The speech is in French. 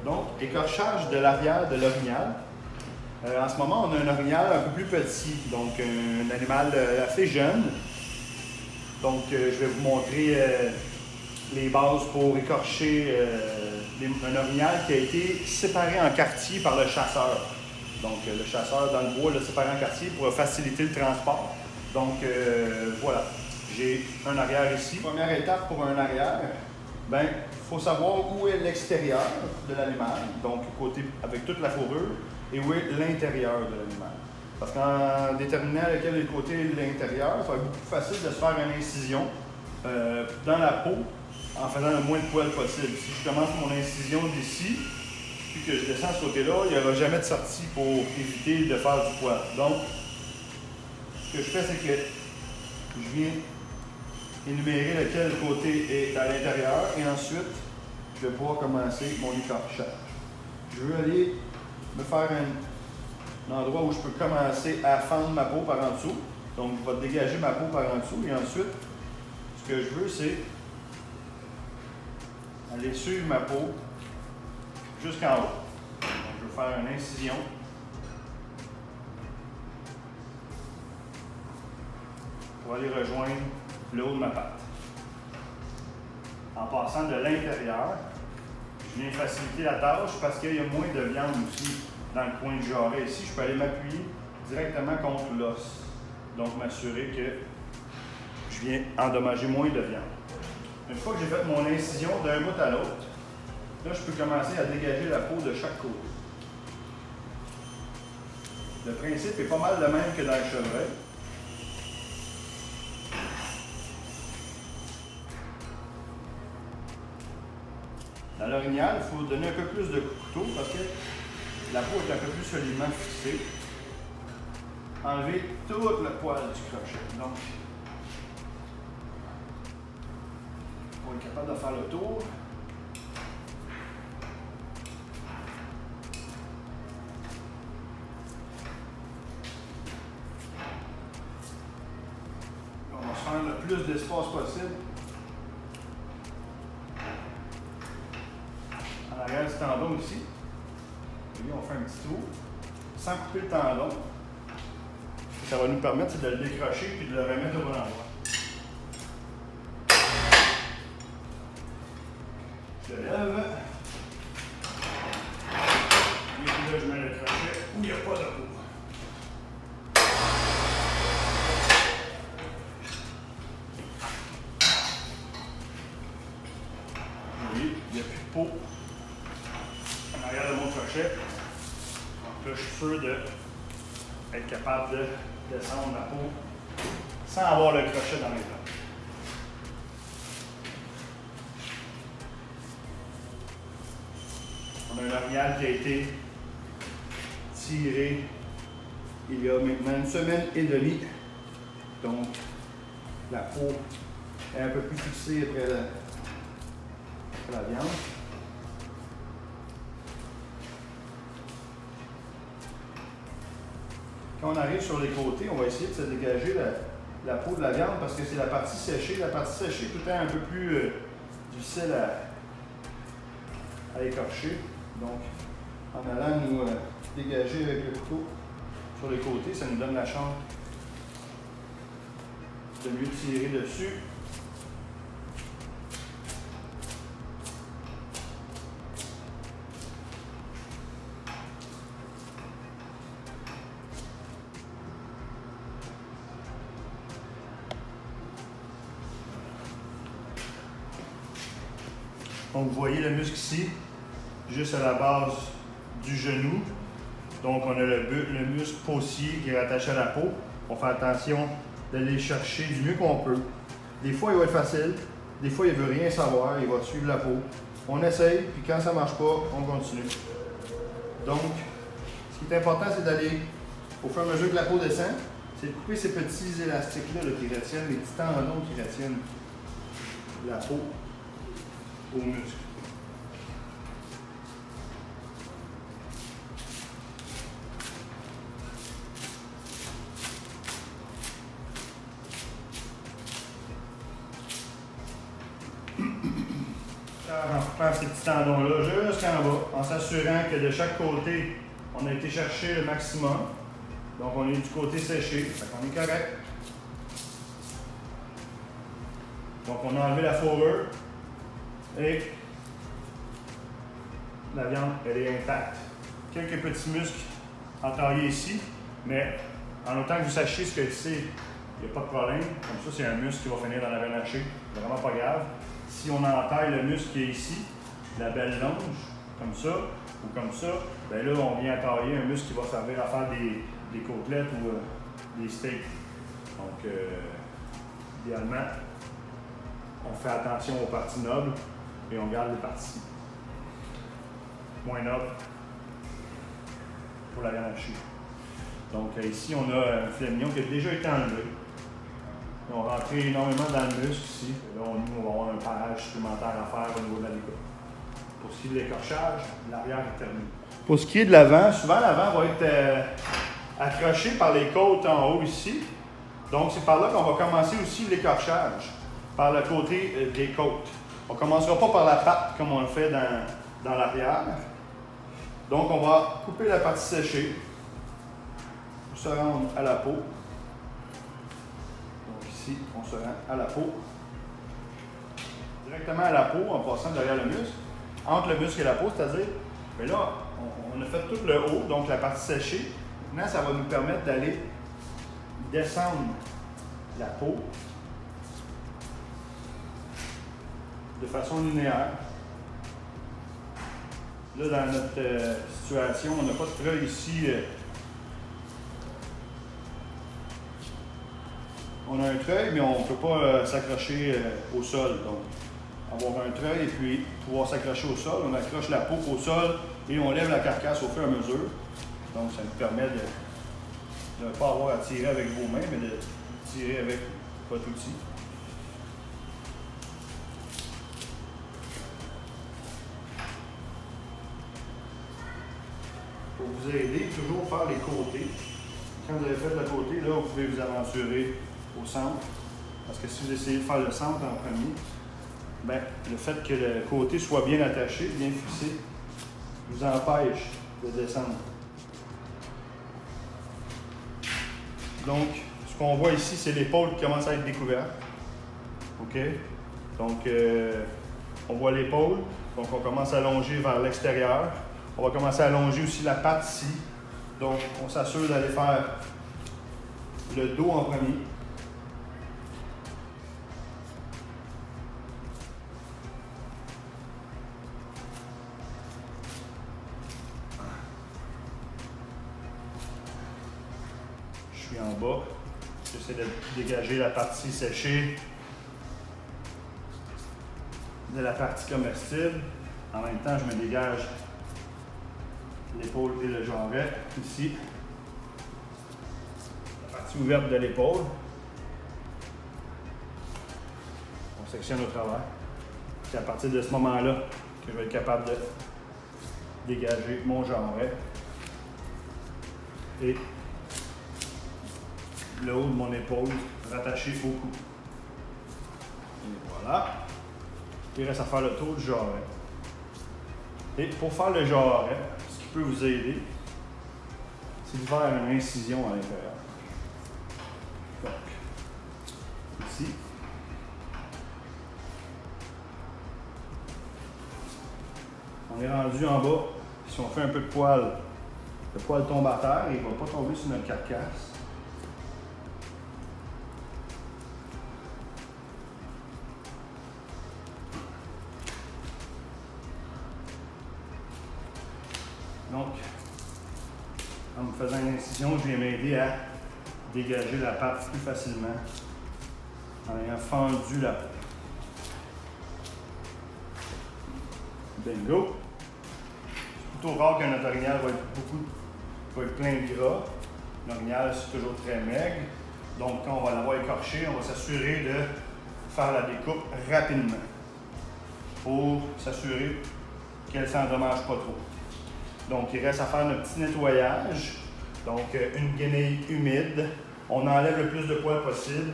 Donc, écorchage de l'arrière de l'orignal. En ce moment, on a un orignal un peu plus petit, donc un animal assez jeune. Donc, je vais vous montrer les bases pour écorcher un orignal qui a été séparé en quartiers par le chasseur. Donc, le chasseur dans le bois l'a séparé en quartiers pour faciliter le transport. Donc, voilà. J'ai un arrière ici. Première étape pour un arrière, ben, il faut savoir où est l'extérieur de l'animal, donc côté avec toute la fourrure, et où est l'intérieur de l'animal. Parce qu'en déterminant lequel est le côté de l'intérieur, ça va être beaucoup plus facile de se faire une incision dans la peau en faisant le moins de poils possible. Si je commence mon incision d'ici, puis que je descends de ce côté-là, il n'y aura jamais de sortie pour éviter de faire du poil. Donc, ce que je fais, c'est que je viens énumérer lequel côté est à l'intérieur et ensuite, je vais pouvoir commencer mon écorchage. Je veux aller me faire un endroit où je peux commencer à fendre ma peau par en dessous. Donc, je vais dégager ma peau par en dessous et ensuite, ce que je veux, c'est aller suivre ma peau jusqu'en haut. Donc, je vais faire une incision. Pour aller rejoindre le haut de ma patte. En passant de l'intérieur, je viens faciliter la tâche parce qu'il y a moins de viande aussi dans le coin du jarret. Ici, je peux aller m'appuyer directement contre l'os. Donc, m'assurer que je viens endommager moins de viande. Une fois que j'ai fait mon incision d'un bout à l'autre, là, je peux commencer à dégager la peau de chaque côté. Le principe est pas mal le même que dans le chevreuil. Dans l'orignal, il faut donner un peu plus de couteau parce que la peau est un peu plus solidement fixée. Enlever tout le poil du crochet. Donc, pour être capable de faire le tour. On va se faire le plus d'espace possible. En arrière du tendon ici. Et puis on fait un petit tour sans couper le tendon. Ça va nous permettre de le décrocher et de le remettre au bon endroit. Je lève. Et puis là, je mets le crochet où il n'y a pas de peau. Vous voyez, il n'y a plus de peau en arrière de mon crochet. Donc là, je suis sûr d'être capable de descendre la peau sans avoir le crochet dans les dents. On a un orignal qui a été tiré il y a maintenant 1 semaine et demie. Donc, la peau est un peu plus fixée après la viande. Quand on arrive sur les côtés, on va essayer de se dégager la peau de la viande parce que c'est la partie séchée. La partie séchée, tout est un peu plus difficile à écorcher. Donc, en allant nous dégager avec le couteau sur les côtés, ça nous donne la chance de mieux tirer dessus. Donc, vous voyez le muscle ici, juste à la base du genou. Donc, on a le muscle paussier qui est rattaché à la peau. On fait attention d'aller chercher du mieux qu'on peut. Des fois, il va être facile. Des fois, il ne veut rien savoir. Il va suivre la peau. On essaye, puis quand ça ne marche pas, on continue. Donc, ce qui est important, c'est d'aller, au fur et à mesure que la peau descend, c'est de couper ces petits élastiques-là qui retiennent, les petits tendons qui retiennent la peau au muscle. En faire ces petits tendons-là jusqu'en bas, en s'assurant que de chaque côté, on a été chercher le maximum. Donc, on est du côté séché, fait qu'on est correct. Donc, on a enlevé la fourrure et la viande, elle est intacte. Quelques petits muscles entaillés ici, mais en autant que vous sachiez ce que c'est, il n'y a pas de problème. Comme ça, c'est un muscle qui va finir dans la veine hachée. C'est vraiment pas grave. Si on entaille le muscle qui est ici, la belle longe, comme ça, ou comme ça, bien là, on vient entailler un muscle qui va servir à faire des côtelettes ou des steaks. Donc, idéalement, on fait attention aux parties nobles et on garde les parties moins nobles pour la viande hachée. Donc, ici, on a un filet mignon qui a déjà été enlevé. On va rentrer énormément dans le muscle ici. Là, nous, on va avoir un parage supplémentaire à faire au niveau de la découpe. Pour ce qui est de l'écorchage, l'arrière est terminé. Pour ce qui est de l'avant, souvent l'avant va être accroché par les côtes en haut ici. Donc, c'est par là qu'on va commencer aussi l'écorchage, par le côté des côtes. On ne commencera pas par la patte comme on le fait dans l'arrière. Donc, on va couper la partie séchée pour se rendre à la peau. Donc ici, on se rend à la peau. Directement à la peau en passant derrière le muscle. Entre le muscle et la peau, c'est-à-dire, mais là, on a fait tout le haut, donc la partie séchée. Maintenant, ça va nous permettre d'aller descendre la peau de façon linéaire. Là, dans notre situation, on n'a pas de treuil ici. On a un treuil, mais on ne peut pas s'accrocher au sol. Donc, avoir un treuil et puis pouvoir s'accrocher au sol. On accroche la peau au sol et on lève la carcasse au fur et à mesure. Donc, ça nous permet de ne pas avoir à tirer avec vos mains, mais de tirer avec votre outil. Pour vous aider, toujours faire les côtés. Quand vous avez fait le côté, là, vous pouvez vous aventurer au centre. Parce que si vous essayez de faire le centre en premier, bien, le fait que le côté soit bien attaché, bien fixé, vous empêche de descendre. Donc, ce qu'on voit ici, c'est l'épaule qui commence à être découverte. OK? Donc, on voit l'épaule. Donc, on commence à allonger vers l'extérieur. On va commencer à allonger aussi la patte ici. Donc, on s'assure d'aller faire le dos en premier. Je suis en bas. J'essaie de dégager la partie séchée de la partie comestible. En même temps, je me dégage l'épaule et le jarret ici. La partie ouverte de l'épaule. On sectionne au travers. C'est à partir de ce moment-là que je vais être capable de dégager mon jarret et le haut de mon épaule rattaché au cou. Et voilà. Il reste à faire le tour du jarret. Et pour faire le jarret, ce qui peut vous aider, c'est de faire une incision à l'intérieur. Donc, ici. On est rendu en bas. Si on fait un peu de poil, le poil tombe à terre et il ne va pas tomber sur notre carcasse. Donc, en me faisant une incision, je viens m'aider à dégager la pâte plus facilement en ayant fendu la peau. Bingo! C'est plutôt rare qu'un orignal va être plein de gras. L'orignal, c'est toujours très maigre. Donc, quand on va l'avoir écorché, on va s'assurer de faire la découpe rapidement pour s'assurer qu'elle ne s'endommage pas trop. Donc, il reste à faire notre petit nettoyage. Donc, une guenille humide. On enlève le plus de poils possible.